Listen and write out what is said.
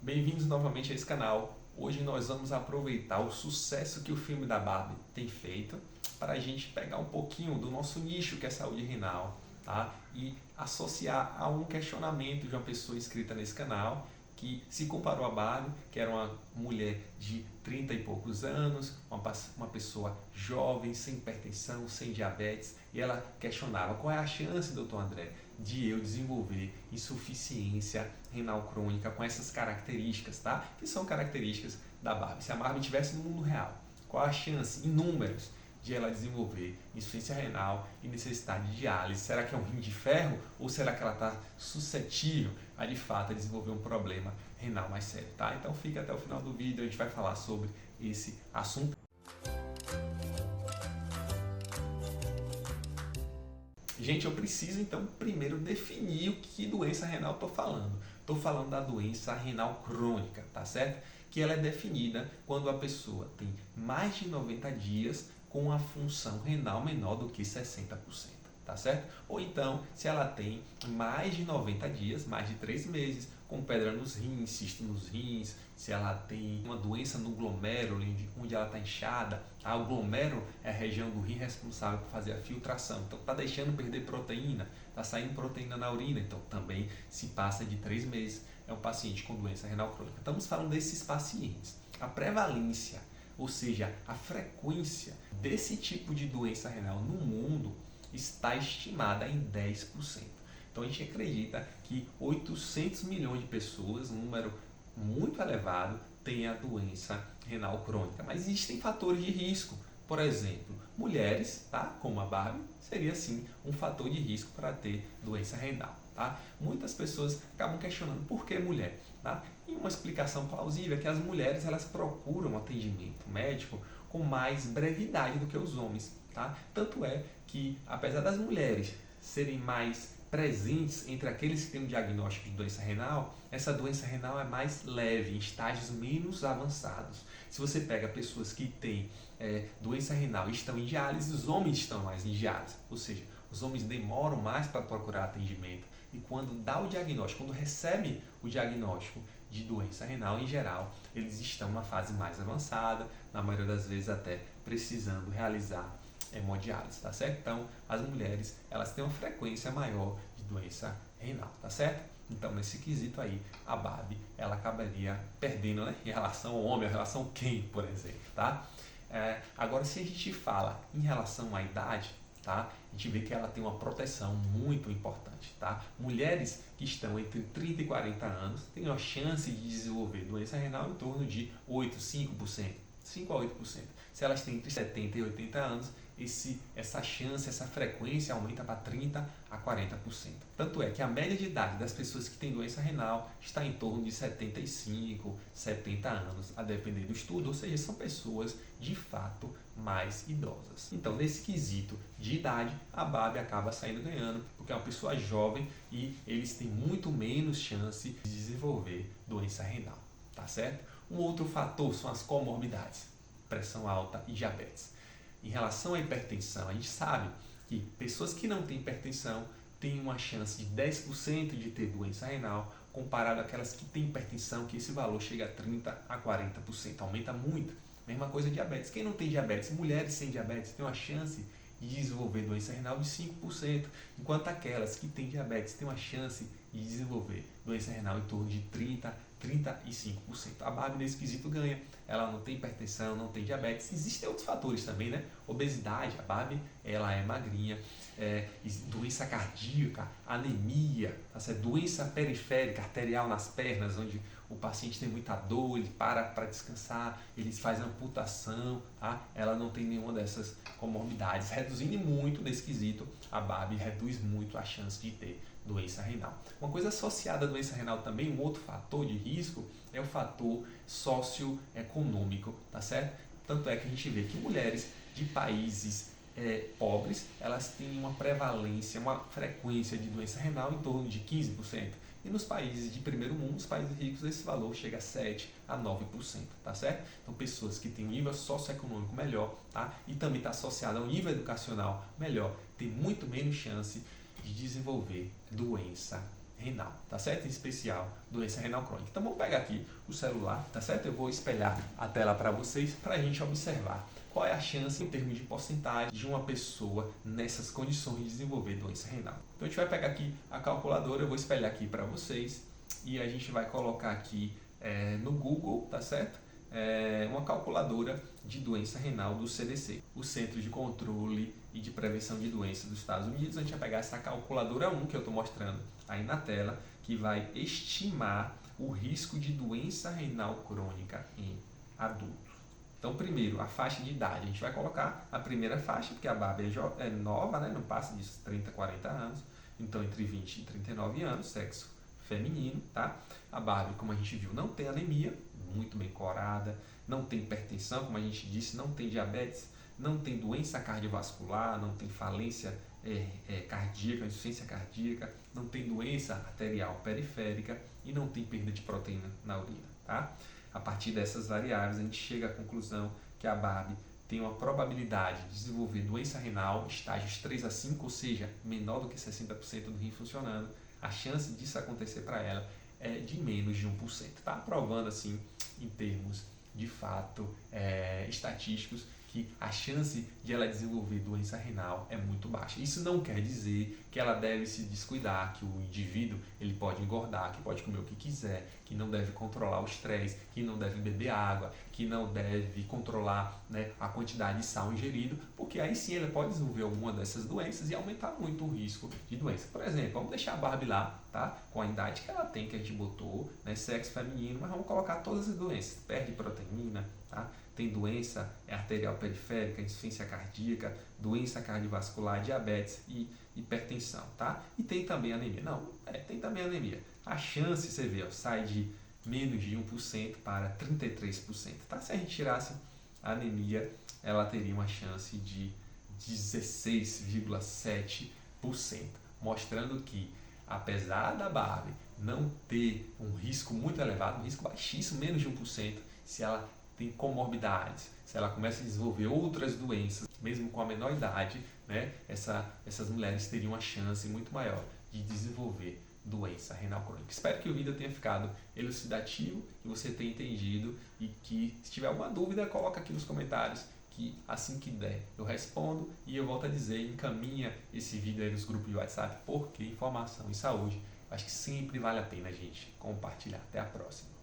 Bem-vindos novamente a esse canal. Hoje nós vamos aproveitar o sucesso que o filme da Barbie tem feito para a gente pegar um pouquinho do nosso nicho que é saúde renal, tá? E associar a um questionamento de uma pessoa inscrita nesse canal que se comparou a Barbie, que era uma mulher de 30 e poucos anos, uma pessoa jovem, sem hipertensão, sem diabetes, e ela questionava qual é a chance, doutor André, de eu desenvolver insuficiência renal crônica com essas características, tá? Que são características da Barbie. Se a Barbie estivesse no mundo real, qual a chance, em números, de ela desenvolver insuficiência renal e necessidade de diálise? Será que é um rim de ferro ou será que ela está suscetível a de fato desenvolver um problema renal mais sério, tá? Então fica até o final do vídeo, a gente vai falar sobre esse assunto. Gente, eu preciso então primeiro definir o que doença renal estou falando. Estou falando da doença renal crônica, tá certo? Que ela é definida quando a pessoa tem mais de 90 dias com a função renal menor do que 60%, tá certo? Ou então, se ela tem mais de 90 dias, mais de 3 meses, com pedra nos rins, cisto nos rins, se ela tem uma doença no glomérulo, onde ela está inchada, o glomérulo é a região do rim responsável por fazer a filtração, então está deixando perder proteína, está saindo proteína na urina, então também se passa de 3 meses, é um paciente com doença renal crônica. Estamos falando desses pacientes. A prevalência, ou seja, a frequência desse tipo de doença renal no mundo está estimada em 10%. Então a gente acredita que 800 milhões de pessoas, um número muito elevado, tem a doença renal crônica. Mas existem fatores de risco. Por exemplo, mulheres, tá? Como a Barbie, seria sim um fator de risco para ter doença renal. Tá? Muitas pessoas acabam questionando por que mulher. Tá? E uma explicação plausível é que as mulheres elas procuram atendimento médico com mais brevidade do que os homens. Tá? Tanto é que, apesar das mulheres serem mais presentes entre aqueles que têm um diagnóstico de doença renal, essa doença renal é mais leve, em estágios menos avançados. Se você pega pessoas que têm doença renal e estão em diálise, os homens estão mais em diálise, ou seja, os homens demoram mais para procurar atendimento e quando dá o diagnóstico, quando recebe o diagnóstico de doença renal em geral, eles estão numa fase mais avançada, na maioria das vezes até precisando realizar hemodiálise, tá certo? Então, as mulheres, elas têm uma frequência maior de doença renal, tá certo? Então, nesse quesito aí, a Barbie, ela acabaria perdendo, né, em relação ao homem, em relação ao Ken, por exemplo, tá? Agora, se a gente fala em relação à idade, tá? A gente vê que ela tem uma proteção muito importante, tá? Mulheres que estão entre 30 e 40 anos têm uma chance de desenvolver doença renal em torno de 5 a 8%. Se elas têm entre 70 e 80 anos, essa chance, essa frequência aumenta para 30 a 40%. Tanto é que a média de idade das pessoas que têm doença renal está em torno de 75, 70 anos, a depender do estudo, ou seja, são pessoas de fato mais idosas. Então, nesse quesito de idade, a Barbie acaba saindo ganhando, porque é uma pessoa jovem e eles têm muito menos chance de desenvolver doença renal, tá certo? Um outro fator são as comorbidades, pressão alta e diabetes. Em relação à hipertensão, a gente sabe que pessoas que não têm hipertensão têm uma chance de 10% de ter doença renal, comparado àquelas que têm hipertensão, que esse valor chega a 30 a 40%, aumenta muito. Mesma coisa diabetes. Quem não tem diabetes, mulheres sem diabetes, têm uma chance de desenvolver doença renal de 5%, enquanto aquelas que têm diabetes têm uma chance de desenvolver doença renal em torno de 35%. A Barbie nesse quesito ganha, ela não tem hipertensão, não tem diabetes, existem outros fatores também, né? Obesidade, a Barbie ela é magrinha, doença cardíaca, anemia, doença periférica, arterial nas pernas, onde o paciente tem muita dor, ele para descansar, eles fazem amputação, tá? Ela não tem nenhuma dessas comorbidades, reduzindo muito nesse quesito, a Barbie reduz muito a chance de ter doença renal. Uma coisa associada à doença renal também, um outro fator de risco, é o fator socioeconômico, tá certo? Tanto é que a gente vê que mulheres de países pobres, elas têm uma prevalência, uma frequência de doença renal em torno de 15%. E nos países de primeiro mundo, os países ricos, esse valor chega a 7 a 9%, tá certo? Então, pessoas que têm um nível socioeconômico melhor, tá? E também está associado a um nível educacional melhor, tem muito menos chance de desenvolver doença renal, tá certo? Em especial, doença renal crônica. Então vamos pegar aqui o celular, tá certo? Eu vou espelhar a tela para vocês, para a gente observar qual é a chance, em termos de porcentagem, de uma pessoa nessas condições de desenvolver doença renal. Então a gente vai pegar aqui a calculadora, eu vou espelhar aqui para vocês e a gente vai colocar aqui no Google, tá certo? Uma calculadora de doença renal do CDC, o Centro de Controle e de Prevenção de Doenças dos Estados Unidos. A gente vai pegar essa calculadora 1 que eu estou mostrando aí na tela, que vai estimar o risco de doença renal crônica em adultos. Então, primeiro, a faixa de idade. A gente vai colocar a primeira faixa, porque a Barbie é nova, né? Não passa disso 30, 40 anos. Então, entre 20 e 39 anos, sexo feminino, tá? A Barbie, como a gente viu, não tem anemia, muito bem corada, não tem hipertensão, como a gente disse, não tem diabetes, não tem doença cardiovascular, não tem falência cardíaca, insuficiência cardíaca, não tem doença arterial periférica e não tem perda de proteína na urina, tá? A partir dessas variáveis, a gente chega à conclusão que a Barbie tem uma probabilidade de desenvolver doença renal, estágios 3 a 5, ou seja, menor do que 60% do rim funcionando. A chance disso acontecer para ela é de menos de 1%. Está provando, assim, em termos de fato estatísticos, que a chance de ela desenvolver doença renal é muito baixa. Isso não quer dizer que ela deve se descuidar, que o indivíduo ele pode engordar, que pode comer o que quiser, que não deve controlar o estresse, que não deve beber água, que não deve controlar, né, a quantidade de sal ingerido, porque aí sim ele pode desenvolver alguma dessas doenças e aumentar muito o risco de doença. Por exemplo, vamos deixar a Barbie lá, tá? Com a idade que ela tem, que a gente botou, né, sexo feminino, mas vamos colocar todas as doenças. Perde proteína, tá? Tem doença arterial periférica, insuficiência cardíaca, doença cardiovascular, diabetes e hipertensão, tá? E tem também anemia. Não, tem também anemia. A chance, você vê, ó, sai de menos de 1% para 33%, tá? Se a gente tirasse a anemia, ela teria uma chance de 16,7%, mostrando que, apesar da Barbie não ter um risco muito elevado, um risco baixíssimo, menos de 1%, se ela tem comorbidades, se ela começa a desenvolver outras doenças, mesmo com a menor idade, né, essas mulheres teriam uma chance muito maior de desenvolver doença renal crônica. Espero que o vídeo tenha ficado elucidativo, que você tenha entendido e que, se tiver alguma dúvida, coloca aqui nos comentários, que assim que der eu respondo. E eu volto a dizer, encaminha esse vídeo aí nos grupos de WhatsApp, porque informação e saúde acho que sempre vale a pena a gente compartilhar. Até a próxima.